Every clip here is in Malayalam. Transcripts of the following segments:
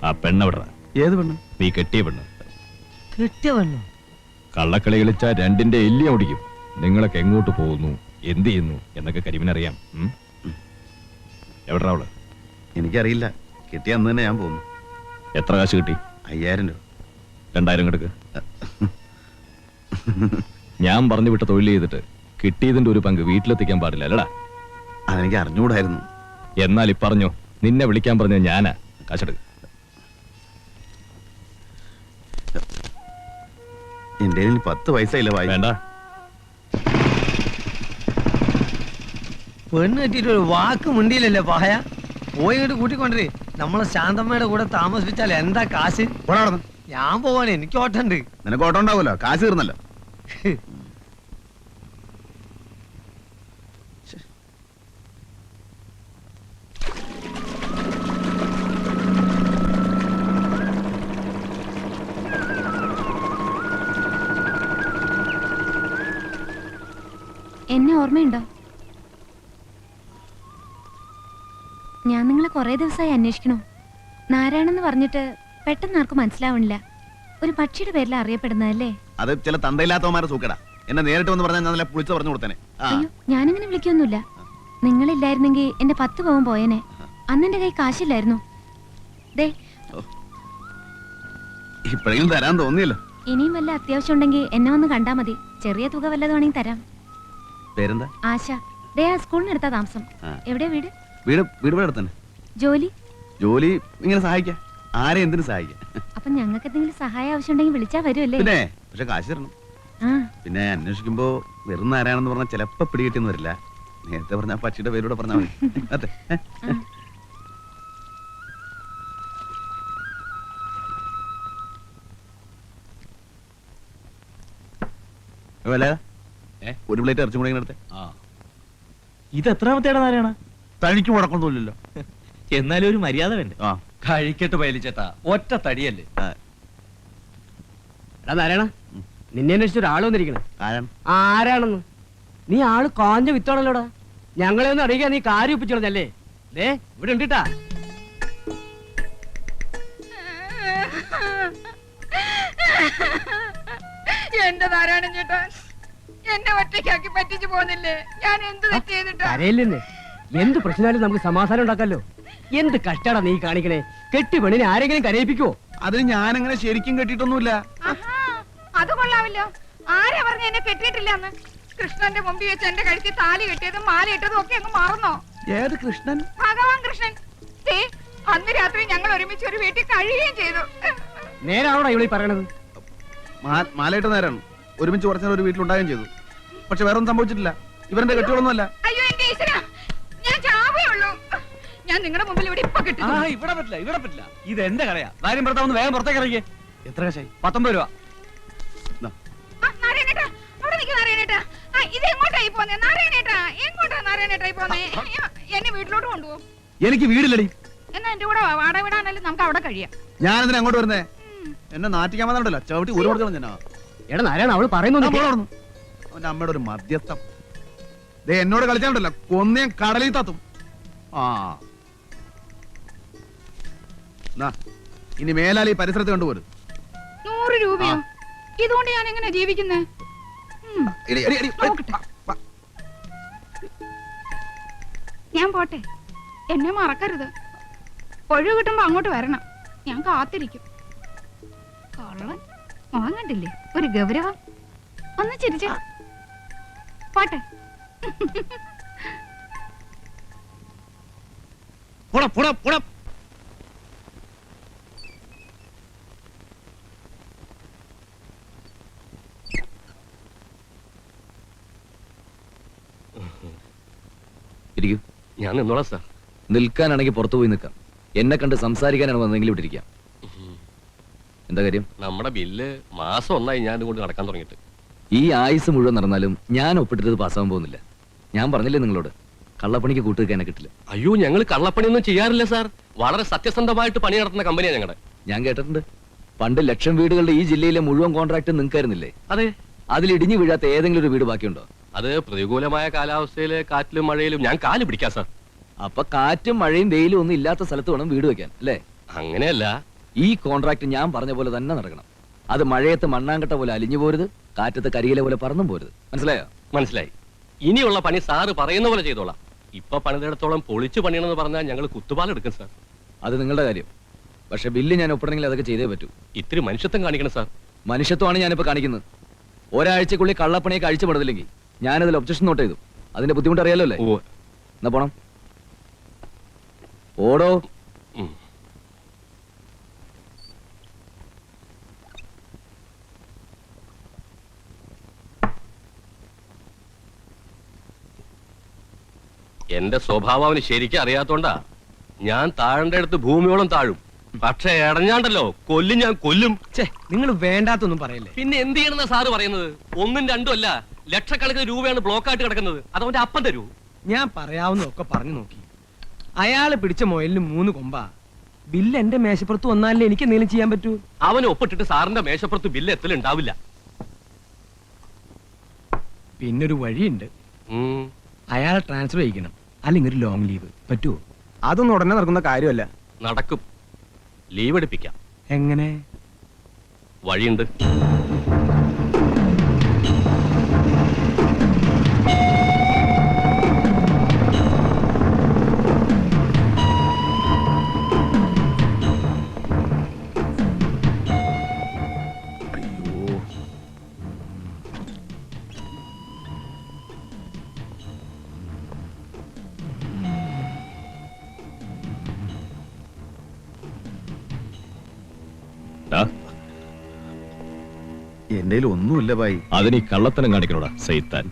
ആ പെണ്ണവിട. ഏത് പെണ്ണ്? നീ കെട്ടിയ പെണ്ണ്. കെട്ടിയ പെണ്ണോ? കള്ളക്കളി കളിച്ച രണ്ടിന്റെ എല്ലി ഓടിക്കും. നിങ്ങളൊക്കെ എങ്ങോട്ട് പോകുന്നു, എന്ത് ചെയ്യുന്നു എന്നൊക്കെ കരിമിനറിയാം. എവിടാ അവള്? എനിക്കറിയില്ല. കിട്ടിയ അന്ന് തന്നെ ഞാൻ പോകുന്നു. എത്ര കാശ് കിട്ടി? 5000 രൂപ. 2000 കിടക്ക്. ഞാൻ പറഞ്ഞു വിട്ട തൊഴിൽ ചെയ്തിട്ട് കിട്ടിയതിന്റെ ഒരു പങ്ക് വീട്ടിലെത്തിക്കാൻ പാടില്ല അല്ലടാ? അതെനിക്ക് അറിഞ്ഞുകൂടായിരുന്നു. എന്നാൽ പറഞ്ഞോ, നിന്നെ വിളിക്കാൻ പറഞ്ഞ ഞാനാ. കാശെടുക്ക്. എന്റെ 10 പൈസ ഇല്ല. വേണ്ട. പെണ്ണ് കെട്ടിട്ട് ഒരു വാക്ക് മുണ്ടിയില്ലല്ലേ പായ. പോയിട്ട് കൂട്ടിക്കൊണ്ടേ നമ്മളെ ശാന്തമ്മയുടെ കൂടെ താമസിപ്പിച്ചാൽ എന്താ കാശ്? ഞാൻ പോവാണ്, എനിക്ക് ഓട്ടണ്ട്. നിനക്ക് ഓട്ടം ഉണ്ടാവുമല്ലോ, കാശ് തീർന്നല്ലോ. എന്നെ ഓർമ്മയുണ്ടോ? ഞാൻ നിങ്ങളെ കുറെ ദിവസമായി അന്വേഷിക്കണോ. നാരായണെന്ന് പറഞ്ഞിട്ട് പെട്ടെന്ന് ആർക്കും മനസ്സിലാവണില്ല. ഒരു പക്ഷിയുടെ പേരിൽ അറിയപ്പെടുന്നതല്ലേ? അത് ചില തന്തയില്ലാത്തവന്മാരെ സൂക്കടാ. എന്നെ നേരിട്ട് വന്ന് പറഞ്ഞാൽ ഞാൻ പുളിച്ച് പറഞ്ഞു കൊടുത്തേനെ. അയ്യോ, ഞാനിങ്ങനെ വിളിക്കൊന്നുമില്ല. നിങ്ങളില്ലായിരുന്നെങ്കിൽ എന്റെ 10 പവൻ പോയേനെ. അന്ന് എന്റെ കൈ കാശില്ലായിരുന്നു. ഇപ്പോഴെങ്കിലും തരാൻ തോന്നിയല്ലോ. ഇനിയും വല്ല അത്യാവശ്യം ഉണ്ടെങ്കിൽ എന്നെ വന്ന് കണ്ടാ മതി. ചെറിയ തുക വല്ലതുവാണെങ്കിൽ തരാം. പേരെന്താ? ആശ. ദേ ആ സ്കൂളിനെടുത്താ താമസം. എവിടെയാ വീട്? വീട് അടുത്തന്നെ. ജോലി? ജോലി ഇങ്ങനെ സഹായിക്കാം. ആരെ എന്തിനു സഹായിക്കാം. അപ്പൊ ഞങ്ങൾക്ക് എന്തെങ്കിലും സഹായം ആവശ്യമുണ്ടെങ്കിൽ വിളിച്ചാ വരുമല്ലേ? പിന്നെ പക്ഷെ കാശ് തരണം. പിന്നെ അന്വേഷിക്കുമ്പോ വെറും ആരാണെന്ന് പറഞ്ഞാൽ ചിലപ്പോ പിടികിട്ടിയെന്ന് വരില്ല. നേരത്തെ പറഞ്ഞ പക്ഷിയുടെ പേരൂടെ പറഞ്ഞാൽ മതി. അതെ. ഒരു പ്ലേറ്റ് ഇറച്ചും കൂടെ ഇങ്ങനെ എടുത്തേ. ഇത് എത്രാമത്തേടാ നാരായണ? തനിക്ക് മുടക്കൊന്നുമില്ലല്ലോ. എന്നാലും ഒരു മര്യാദ വേണ്ടേ? കഴിക്കട്ട് പയലിച്ചേട്ടാ, ഒറ്റ തടിയല്ലേ. എടാ നാരായണ, നിന്നെ അന്വേഷിച്ച ഒരാൾ വന്നിരിക്കണേ. ആരാണെന്ന്? നീ ആള് കാഞ്ഞ വിത്താണല്ലോടാ. ഞങ്ങളെ ഒന്ന് അറിയിക്കാൻ നീ കാര്യം ഒപ്പിച്ചോളഞ്ഞല്ലേ? ദേ ഇവിടെ ഉണ്ടിട്ടാ. എന്റെ നാരായണൻ ചേട്ടാ, എന്നെ ഒറ്റയ്ക്കാക്കി പറ്റിച്ചു പോന്നില്ലേ? ഞാൻ എന്ത് തെറ്റ് ചെയ്തിട്ടാ? കരയില്ലെന്ന്. എന്ത് പ്രശ്നമായാലും നമുക്ക് സമാധാനം ഉണ്ടാക്കാലോ. എന്ത് കഷ്ടാടാ നീ കാണിക്കണേ. കെട്ടി പെണ്ണിനെ ആരെങ്കിലും കരയിപ്പിക്കോ? അതിന് ഞാനങ്ങനെ ശരിക്കും കെട്ടിയിട്ടൊന്നുമില്ല. അത് കൊള്ളാവില്ലോ. ആരാ പറഞ്ഞ എന്നെ കെട്ടിയിട്ടില്ലെന്ന്? കൃഷ്ണന്റെ മുമ്പിൽ വെച്ച് എന്റെ കഴുത്തിൽ താലി കെട്ടിയതും മാല ഇട്ടതും ഒക്കെ അങ്ങ് മറന്നോ? ഏത് കൃഷ്ണൻ? ഭഗവാൻ കൃഷ്ണൻ. അന്ന് രാത്രി ഞങ്ങൾ ഒരുമിച്ച് ഒരു വീട്ടിൽ കഴിയുകയും ചെയ്തു. നേരാണോടാ ഇവിടെ പറയണത്? മാലയിട്ട് നേരാണ്. ഒരുമിച്ച് കുറച്ചു നേരം ഒരു വീട്ടിലുണ്ടാകുകയും ചെയ്തു. പക്ഷെ വേറെ ഒന്നും സംഭവിച്ചിട്ടില്ല. ഇവരുടെ കെട്ടികളൊന്നുമല്ല. അയ്യോ എന്റെ ഈശ്വരാ, ഞാൻ ചാവേ ഉള്ളൂ. ഞാൻ നിങ്ങളുടെ മുമ്പിൽ ഇവിടെ ഇപ്പൊ കിട്ടും. ഇവിടെ പറ്റില്ല. ഇത് എന്റെ കടയാ. ഭാര്യം ഭർത്താവ് വേഗം പുറത്തേക്ക് ഇറങ്ങിയേ. എത്ര കാശായി? 19 രൂപ. നാരായണേട്ടാ, അവിടെ നിൽക്ക് നാരായണേട്ടാ. ഇത് എങ്ങോട്ടായി പോന്നെ നാരായണേട്ടാ? എങ്ങോട്ടാ നാരായണേട്ടായി പോന്നെ? എന്നെ വീട്ടിലോട്ട് കൊണ്ടുപോകും. എനിക്ക് വീടില്ലടി. എന്നാ എന്റെ കൂടെ വാടക വിടാനല്ലേ നമുക്ക് അവിടെ കഴിയാം. ഞാൻ എന്തിനാ അങ്ങോട്ട് വരുന്നേ? എന്നെ നാട്ടിക്കാൻ വന്നോണ്ടല്ലോ ചവിട്ടി ഒരു കൊടുക്കണം. ഞാൻ എടാ നാരായണ, അവള് പറയുന്നു. അവന്റെ അമ്മയുടെ ഒരു മധ്യസ്ഥം. എന്നോട് കളിച്ചാണ്ടല്ലോ കൊന്നേ കടലിൽ തത്തും. ഇനി മേലാൽ ഈ പരിസരത്ത് കണ്ടുപോലും. 100 രൂപയോ? ഇതുകൊണ്ട് ഞാൻ എങ്ങനെ ജീവിക്കുന്നേ? ഞാൻ പോട്ടെ, എന്നെ മറക്കരുത്. ഒഴിവ് കിട്ടുമ്പോ അങ്ങോട്ട് വരണം. ഞാൻ കാത്തിരിക്കും. കള്ളൻ മോൻ കണ്ടില്ലേ, ഒരു ഗൗരവം. ഒന്ന് ചിരിച്ചേ. പോട്ടെ. ഞാൻ നിന്നോളാം സാർ. നിൽക്കാനാണെങ്കിൽ പുറത്തു പോയി നിൽക്കാം. എന്നെ കണ്ട് സംസാരിക്കാനാണ് വന്നെങ്കിലും ഇട്ടിരിക്കാം. എന്താ കാര്യം? നമ്മുടെ ബില്ല് മാസം 1 ഞാൻ കൊണ്ട് നടക്കാൻ തുടങ്ങിയിട്ട്. ഈ ആയുസ് മുഴുവൻ നടന്നാലും ഞാൻ ഒപ്പിട്ടത് പാസ്സാവാൻ പോകുന്നില്ല. ഞാൻ പറഞ്ഞില്ലേ നിങ്ങളോട്, കള്ളപ്പണിക്ക് കൂട്ടുവെക്കാൻ കിട്ടില്ല. അയ്യോ, ഞങ്ങൾ കള്ളപ്പണിയൊന്നും ചെയ്യാറില്ല സാർ. വളരെ സത്യസന്ധമായിട്ട് പണി നടത്തുന്ന കമ്പനിയാണ് ഞങ്ങളുടെ. ഞാൻ കേട്ടിട്ടുണ്ട്, പണ്ട് 1,00,000 വീടുകളുടെ ഈ ജില്ലയിലെ മുഴുവൻ കോൺട്രാക്ട് നിങ്ങൾക്കായിരുന്നില്ലേ? അതെ. അതിൽ ഇടിഞ്ഞു വീഴാത്ത ഏതെങ്കിലും ഒരു വീട് ബാക്കിയുണ്ടോ? അത് പ്രതികൂലമായ കാലാവസ്ഥയില് കാറ്റിലും മഴയിലും ഞാൻ കാല് പിടിക്കാം സാർ. അപ്പൊ കാറ്റും മഴയും വെയിലും ഒന്നും ഇല്ലാത്ത സ്ഥലത്ത് വേണം വീട് വെക്കാൻ അല്ലേ? അങ്ങനെയല്ല, ഈ കോൺട്രാക്ട് ഞാൻ പറഞ്ഞ പോലെ തന്നെ നടക്കണം. അത് മഴയത്ത് മണ്ണാങ്കട്ട പോലെ അലിഞ്ഞു പോരുത്, കാറ്റത്ത് കരിയില പോലെ പറന്നും പോരുത്. മനസ്സിലായോ? മനസ്സിലായി. ഇനിയുള്ള പണി സാറ് പറയുന്ന പോലെ ചെയ്തോളാം. ഇപ്പൊ പണിതിടത്തോളം പൊളിച്ചു പണിയണമെന്ന് പറഞ്ഞാൽ ഞങ്ങൾ കുത്തുപാലെടുക്കും സാർ. അത് നിങ്ങളുടെ കാര്യം. പക്ഷെ ബില്ല് ഞാൻ ഒപ്പിടണമെങ്കിൽ അതൊക്കെ ചെയ്തേ പറ്റൂ. ഇത്തിരി മനുഷ്യത്വം കാണിക്കണം സാർ. മനുഷ്യത്വമാണ് ഞാനിപ്പോ കാണിക്കുന്നത്. ഒരാഴ്ചക്കുള്ളിൽ കള്ളപ്പണിയൊക്കെ അഴിച്ചുപെടുന്നില്ലെങ്കിൽ ഞാനതിൽ ഒബ്ജക്ഷൻ നോട്ട് ചെയ്തു. അതിന്റെ ബുദ്ധിമുട്ട് അറിയാലോ അല്ലേ? ഓ. എന്നാ പോണം. ഓടോ. ഉം. എന്റെ സ്വഭാവം അവന് ശരിക്കും അറിയാത്തോണ്ടാ ഞാൻ താഴേണ്ട അടുത്ത് ഭൂമിയോളം താഴും. പക്ഷെ ഇടഞ്ഞാണ്ടല്ലോ കൊല്ലും, ഞാൻ കൊല്ലും. നിങ്ങൾ വേണ്ടാത്തൊന്നും പറയല്ലേ. പിന്നെ എന്ത് ചെയ്യണമെന്നാ സാറ് പറയുന്നത്? ഒന്നും രണ്ടും അല്ല, ലക്ഷക്കണക്കിന് രൂപയാണ് ബ്ലോക്കായിട്ട് കിടക്കുന്നത്. അതവന്റെ അപ്പം തരൂ. ഞാൻ പറയാവുന്നതൊക്കെ പറഞ്ഞു നോക്കി. അയാള് പിടിച്ച മുയലിന് 3 കൊമ്പാ. ബില്ല് എന്റെ മേശപ്പുറത്ത് വന്നാലേ എനിക്ക് എന്തെങ്കിലും ചെയ്യാൻ പറ്റൂ. അവന് ഒപ്പിട്ടിട്ട് സാറിന്റെ മേശപ്പുറത്ത് ബില്ല് എത്തലുണ്ടാവില്ല. പിന്നൊരു വഴിയുണ്ട്. ഉം. അയാളെ ട്രാൻസ്ഫർ ചെയ്യിക്കണം, അല്ലെങ്കിൽ ഒരു ലോങ് ലീവ് പറ്റുമോ? അതൊന്നും ഉടനെ നടക്കുന്ന കാര്യമല്ല. നടക്കും. ലീവ് എടുപ്പിക്കാം. എങ്ങനെ? വഴിയുണ്ട്. എന്റെ ഒന്നുമില്ല ഭായി. അതിന് ഈ കള്ളത്തനം കാണിക്കണോടാ സൈത്താൻ.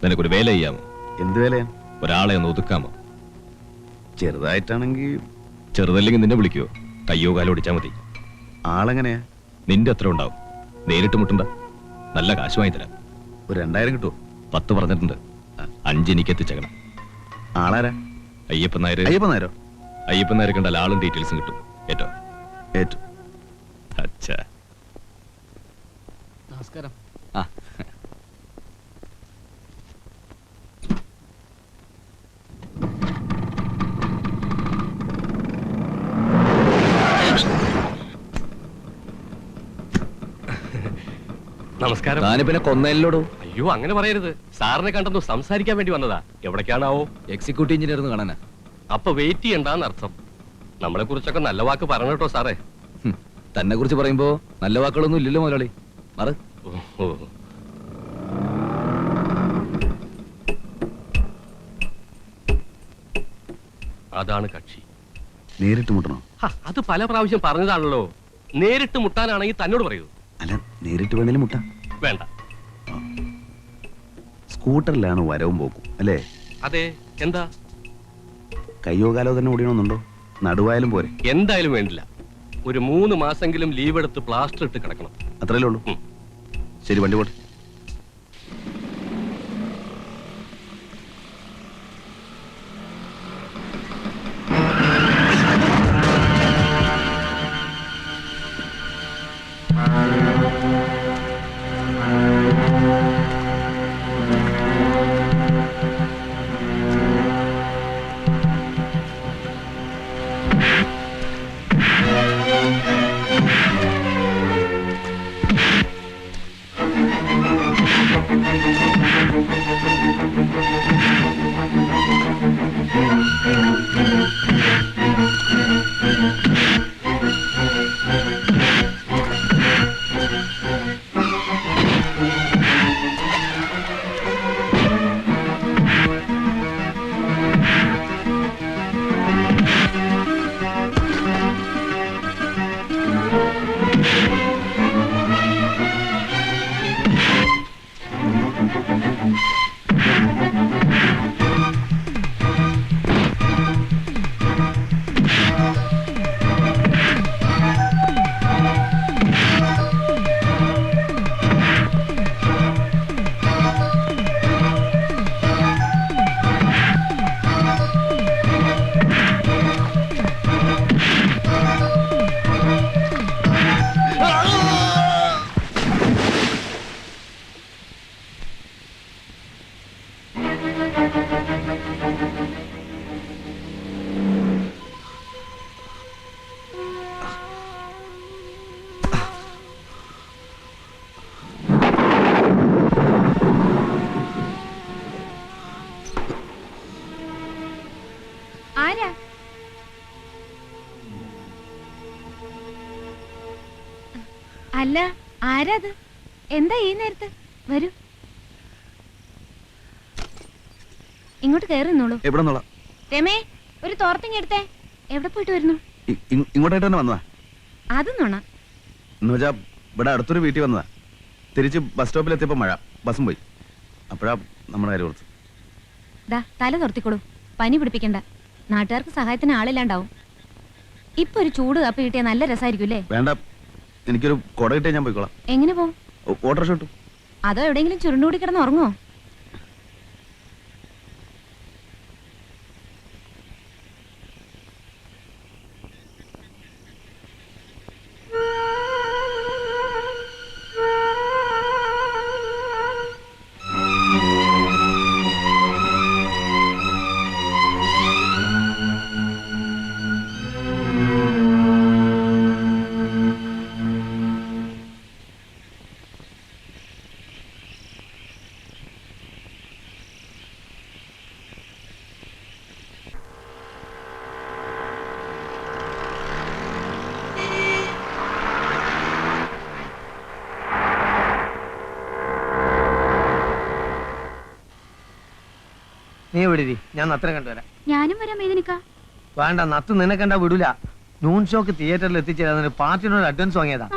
നിനക്കൊരു വേല ചെയ്യാമോ? എന്ത് വേലയാ? ഒരാളെ ഒന്ന് ഒതുക്കാമോ? ചെറുതായിട്ടാണെങ്കിൽ. ചെറുതല്ലെങ്കിൽ നിന്നെ വിളിക്കുവോ? കയ്യോ കാലോ ഓടിച്ചാ മതി. ആളെങ്ങനെയാ? നിന്റെ അത്ര ഉണ്ടാവും. നേരിട്ട് മുട്ടണ്ട. നല്ല കാശ് വാങ്ങി തരാം. ഒരു 2000 കിട്ടുമോ? 10 പറഞ്ഞിട്ടുണ്ട്. 5 എനിക്ക് എത്തിച്ചേക്കണം. ആളാരാ? അയ്യപ്പൻ നായർ. അയ്യപ്പൻ നായരോ? അയ്യപ്പൻ നായർ കണ്ടാൽ ആളും ഡീറ്റെയിൽസും കിട്ടും. ഏറ്റോ? ഏറ്റു. അച്ഛാ. നമസ്കാരം. ആ, നമസ്കാരം. താന് പിന്നെ കൊന്നല്ലോടോ. അയ്യോ, അങ്ങനെ പറയരുത്. സാറിനെ കണ്ടെന്ന് സംസാരിക്കാൻ വേണ്ടി വന്നതാ. എവിടേക്കാണാവോ? എക്സിക്യൂട്ടീവ് എഞ്ചിനീയർ കാണാനാ. അപ്പൊ വെയിറ്റ് ചെയ്യണ്ടെന്ന് അർത്ഥം. നമ്മളെ കുറിച്ചൊക്കെ നല്ല വാക്ക് പറഞ്ഞു കേട്ടോ സാറേ. തന്നെ കുറിച്ച് പറയുമ്പോ നല്ല വാക്കുകളൊന്നും ഇല്ലല്ലോ മുതലാളി. മറ്. ഓ. അതാണ് കക്ഷി. നേരിട്ട് മുട്ടണോ? അത് പല പ്രാവശ്യം പറഞ്ഞതാണല്ലോ. നേരിട്ട് മുട്ടാനാണെങ്കിൽ തന്നോട് പറയൂ. അല്ല, നേരിട്ട് വേണേലും മുട്ടാ. വേണ്ട. സ്കൂട്ടറിലാണ് വരവും പോക്കും അല്ലേ? അതെ. എന്താ? കയ്യോ കാലോ തന്നെ ഓടിയണമെന്നുണ്ടോ? നടുവായാലും പോരെ? എന്തായാലും വേണ്ടില്ല. ഒരു 3 മാസെങ്കിലും ലീവ് എടുത്ത് പ്ലാസ്റ്റർ ഇട്ട് കിടക്കണം. അത്രയല്ലേ ഉള്ളൂ. ശരി, വണ്ടി പോട്ടെ. അല്ല ആരാത്? എന്താ ഈ നേരത്ത്? വരൂ, ഇങ്ങോട്ട് കയറി നിന്നോളൂ. എവിടെ നിന്നുള്ള രമേ, ഒരു തോർത്തിങ് എടുത്തേ. എവിടെ പോയിട്ട് വരുന്നു? ഇങ്ങോട്ടായിട്ട് തന്നെ വന്നതാ. അത് നോണ. എന്ന് വെച്ചാ ഇവിടെ അടുത്തൊരു വീട്ടിൽ വന്നതാ. തിരിച്ച് ബസ് സ്റ്റോപ്പിൽ എത്തിയപ്പോ മഴ, ബസ്സും പോയി. അപ്പോഴാ നമ്മുടെ കാര്യം ഓർത്ത്. ദാ തല തോർത്തിക്കോളൂ, പനി പിടിപ്പിക്കണ്ട. നാട്ടുകാർക്ക് സഹായത്തിന് ആളില്ലാണ്ടാവും. ഇപ്പൊ ഒരു ചൂട് കാപ്പി കിട്ടിയാൽ നല്ല രസമായിരിക്കും അല്ലേ? വേണ്ട, എനിക്കൊരു കൊട കിട്ടിയാൽ ഞാൻ പോയിക്കോളാം. എങ്ങനെ പോവും? ഓട്ടോറിക്ഷ കിട്ടും. അതോ എവിടെയെങ്കിലും ചുരുണ്ടുകൂടി കിടന്ന് ഉറങ്ങോ? നീ വിടിരി, ഞാൻ നത്തിനെ കണ്ടുവരാം. ഞാനും വരാം മേദിനിക്ക. വേണ്ട, നത്ത് നിന്നെ കണ്ടാ വിടൂല. നൂൺ ഷോക്ക് തിയേറ്ററിൽ എത്തിച്ചേരാൻ പാർട്ടിനോട് അഡ്വാൻസ് വാങ്ങിയതാ.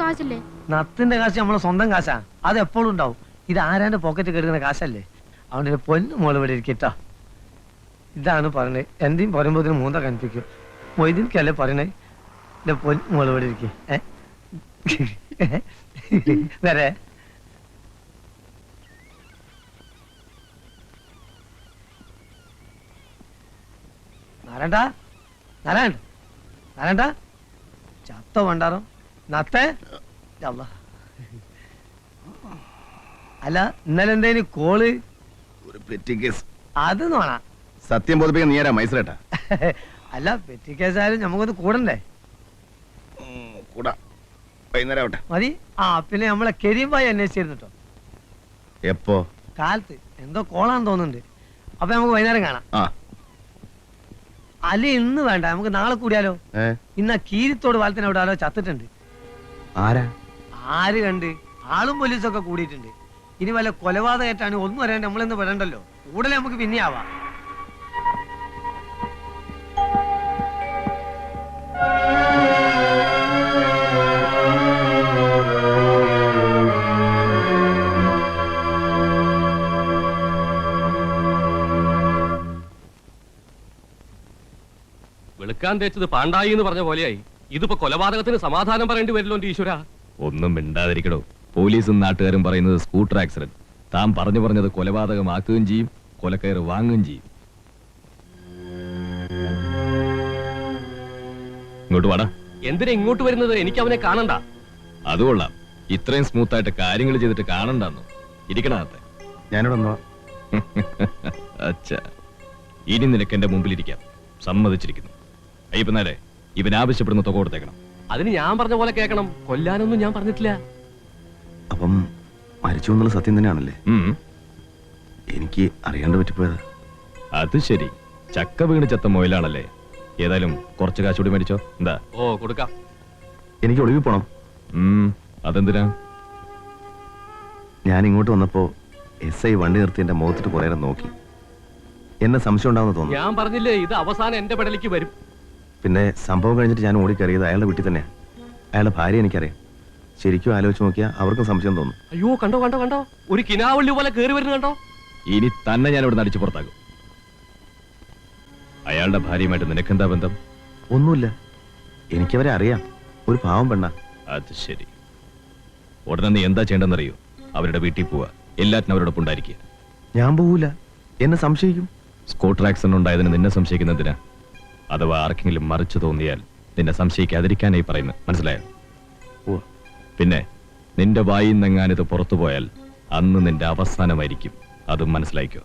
കാശല്ലേ? നത്തിന്റെ കാശ് നമ്മളെ സ്വന്തം കാശാ, അത് എപ്പോഴും ഉണ്ടാവും. ഇത് ആരാന്റെ പോക്കറ്റ് കെടുക്കുന്ന കാശല്ലേ? അവന്റെ പൊന്നു മോള് ഇവിടെ ഇരിക്കട്ടോ. ഇതാണ് പറഞ്ഞത്, എന്തെയും പറയുമ്പോതിന് മൂന്ന കണിപ്പിക്കും. മൊയ്തീൻക്കല്ലേ പറയണേ, എന്റെ പൊന്നു മോള് ഇവിടെ ഇരിക്കേ. വരെ നാരായണ, നാരായണ, നാരായണ, ചത്ത വേണ്ടാറോ നത്തേ. അല്ല, ഇന്നലെ എന്തേന് കോള്? ഒരു പെറ്റി കേസ്. അത് നോണ. സത്യം ബോധിപ്പിക്കാൻ നീ ആരാ മൈസൂരേട്ടാ? അല്ല, പെറ്റി കേസായാലും നമുക്കൊന്ന് കൂടണ്ടേ? കൂടാ, വൈകുന്നേരം ആവട്ടെ. മതി. ആ പിന്നെ നമ്മളെ കരീംബായി അന്വേഷിച്ചിരുന്നു കേട്ടോ. എപ്പോ? കാലത്ത് എന്തോ കോളാന്ന് തോന്നുന്നുണ്ട്. അപ്പൊ നമുക്ക് വൈകുന്നേരം കാണാം. ആ, അല്ല ഇന്ന് വേണ്ട, നമുക്ക് നാളെ കൂടിയാലോ? ഇന്ന് കീരിത്തോട് പാലത്തിന് അവിടെ ആരോ ചത്തിട്ടുണ്ട്. ആരാ? ആര് കണ്ട്? ആളും പോലീസൊക്കെ കൂടിയിട്ടുണ്ട്. ഇനി വല്ല കൊലപാതകമായിട്ടാണ് ഒന്നും അറിയാണ്ട് നമ്മളെന്ന് പറയണ്ടല്ലോ. കൂടുതൽ നമുക്ക് പിന്നെ ആവാം. വെളുക്കാൻ തേച്ചത് പാണ്ടായി എന്ന് പറഞ്ഞ പോലെയായി. ഇതിപ്പോ കൊലപാതകത്തിന് സമാധാനം പറയേണ്ടി വരില്ലോ എന്റെ ഈശ്വര. ഒന്നും മിണ്ടാതിരിക്കടോ. പോലീസും നാട്ടുകാരും പറയുന്നത് സ്കൂട്ടർ ആക്സിഡന്റ്. താൻ പറഞ്ഞത് കൊലപാതകമാക്കുകയും ചെയ്യും, കൊലക്കയറ് വാങ്ങുകയും ചെയ്യും. ഇങ്ങോട്ട് വാടാ. എന്തിനാ ഇങ്ങോട്ട് വരുന്നത്? എനിക്ക് അവനെ കാണണ്ട. അതുകൊള്ളാം, ഇത്രയും സ്മൂത്ത് ആയിട്ട് കാര്യങ്ങൾ ചെയ്തിട്ട് കാണണ്ടെന്നോ? ഇരിക്കണത്തെ. ഞാനിവിടെ വന്നോ? അച്ഛാ, ഇനി നിനക്ക് എന്റെ മുമ്പിലിരിക്കാം. സമ്മതിച്ചിരിക്കുന്നു. അയ്യപ്പനാരെ, ഇവൻ ആവശ്യപ്പെടുന്ന തുക കൊടുത്തേക്കണം. അതിന് ഞാൻ പറഞ്ഞ പോലെ കേൾക്കണം. കൊല്ലാനൊന്നും ഞാൻ പറഞ്ഞിട്ടില്ല. അപ്പം മരിച്ചു എന്നുള്ള സത്യം തന്നെയാണല്ലേ? എനിക്ക് അറിയാണ്ട് പറ്റിപ്പോയത്. അത് ശരി, ചക്ക വീണ് ചത്ത മൊയിലാണല്ലേ? ഏതായാലും കുറച്ച് കാശുകൂടി മേടിച്ചോ. എന്താ? ഓ, കൊടുക്കാം. എനിക്ക് ഒളിവിൽ പോണം. അതെന്തിനാ? ഞാൻ ഇങ്ങോട്ട് വന്നപ്പോ SI വണ്ടി നിർത്തി എന്റെ മുഖത്തിട്ട് കുറെ നേരം നോക്കി. എന്നെ സംശയം ഉണ്ടാവുന്ന തോന്നുന്നു. ഞാൻ പറഞ്ഞില്ലേ, ഇത് അവസാനം എന്റെ പെടലേക്ക് വരും. പിന്നെ സംഭവം കഴിഞ്ഞിട്ട് ഞാൻ ഓടിക്കറിയത് അയാളുടെ വീട്ടിൽ തന്നെയാണ്. അയാളുടെ ഭാര്യ എനിക്കറിയാം. ശരിക്കും ആലോചിച്ച് നോക്കിയാൽ അവർക്കും സംശയം തോന്നും. അയ്യോ, കണ്ടോ കണ്ടോ കണ്ടോ, ഒരു കിനാവള്ളി പോലെ കേറി വരുന്നു കണ്ടോ. ഇനി തന്നെ ഞാൻ ഇവിടെ അടിച്ചു പുറത്താകും. അയാളുടെ ഭാര്യയുമായിട്ട് നിനക്കെന്താ ബന്ധം? ഒന്നുമില്ല, എനിക്കവരെ അറിയാം. ഒരു പാവം പെണ്ണ. അത് ശരി. ഉടനെ നീ എന്താ ചെയ്യേണ്ടെന്നറിയോ? അവരുടെ വീട്ടിൽ പോവാ, എല്ലാറ്റിനും അവരോടൊപ്പം ഉണ്ടായിരിക്കുക. ഞാൻ പോവൂല, എന്നെ സംശയിക്കും. സ്കൂട്ടർ ആക്സിഡന്റ് ഉണ്ടായതിന് നിന്നെ സംശയിക്കുന്നതിനാ? അഥവാ ആർക്കെങ്കിലും മറിച്ചു തോന്നിയാൽ നിന്നെ സംശയിക്കാതിരിക്കാനായി പറയുന്നത്, മനസ്സിലായോ? പിന്നെ നിന്റെ വായിൽ നിന്നെങ്ങാനിത് പുറത്തു പോയാൽ അന്ന് നിന്റെ അവസാനമായിരിക്കും. അതും മനസ്സിലായിക്കോ.